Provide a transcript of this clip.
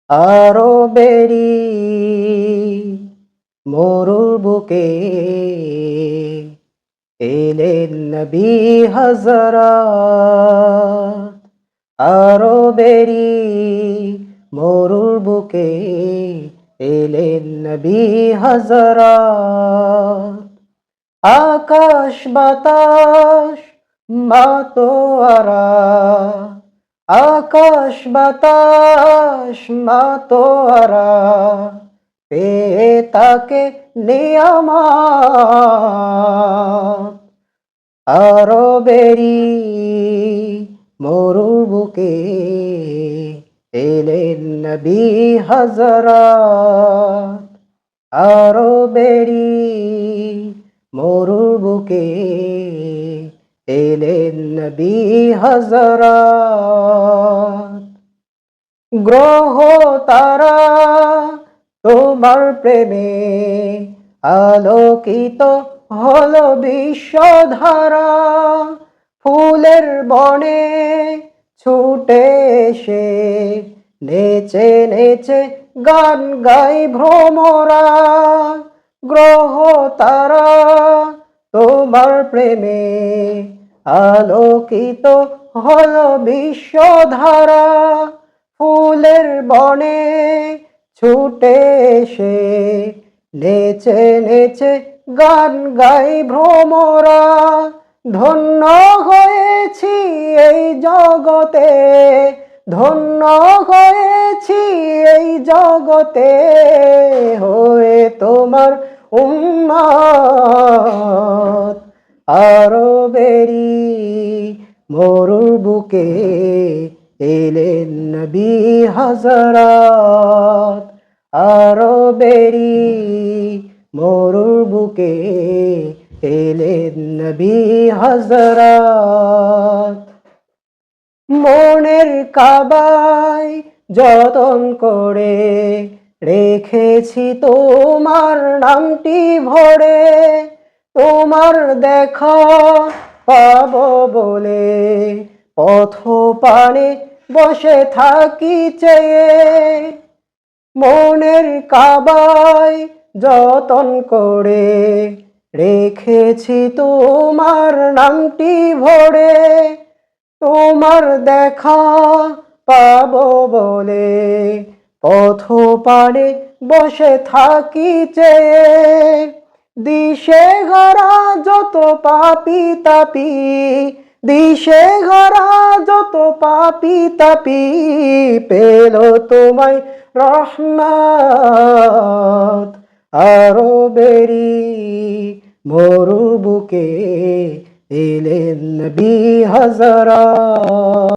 আরবেরি মরুর বুকে এলেন নবী হযরত। আরবেরি মরুর বুকে এলেন নবী হযরত। আকাশ বাতাস মাতোয়ারা, আকাশ বাতাস মাতোয়ারা পেয়ে তাকে নিয়ামত। আরবেরি মরুর বুকে এলেন নবী হযরত। আরবেরি মরুর বুকে এলেন নবী হযরত। গ্রহ তারা তোমার প্রেমে আলোকিত হলো বিশ্বধারা। ফুলের বনে ছুটে এসে নেচে নেচে গান গাই ভ্রমরা। গ্রহ তারা তোমার প্রেমে আলোকিত হলো বিশ্বধারা। ফুলের বনে ছুটে এসে নেচে নেচে গান গাই ভ্রমরা। ধন্য হয়েছি এই জগতে, ধন্য হয়েছি এই জগতে হয়ে তোমার উম্মত। আরবেরি মরুর বুকে এলেন নবী হযরত। আরবেরি মরুর বুকে এলেন নবী হযরত। মনের কাবায় যতন করে রেখেছি তোমার নামটি ভরে। তোমার দেখা পাবো বলে পথ পানে বসে থাকি চেয়ে। মনের কাবায় যতন করে রেখেছি তোমার নামটি ভরে। তোমার দেখা পাবো বলে পথ পানে বসে থাকি চেয়ে। দিশে হারা যত পাপী তাপি, দিশে হারা যত পাপী তাপি পেল তোমায় রহমত। আরবেরি মরুর বুকে এলেন নবী হযরত।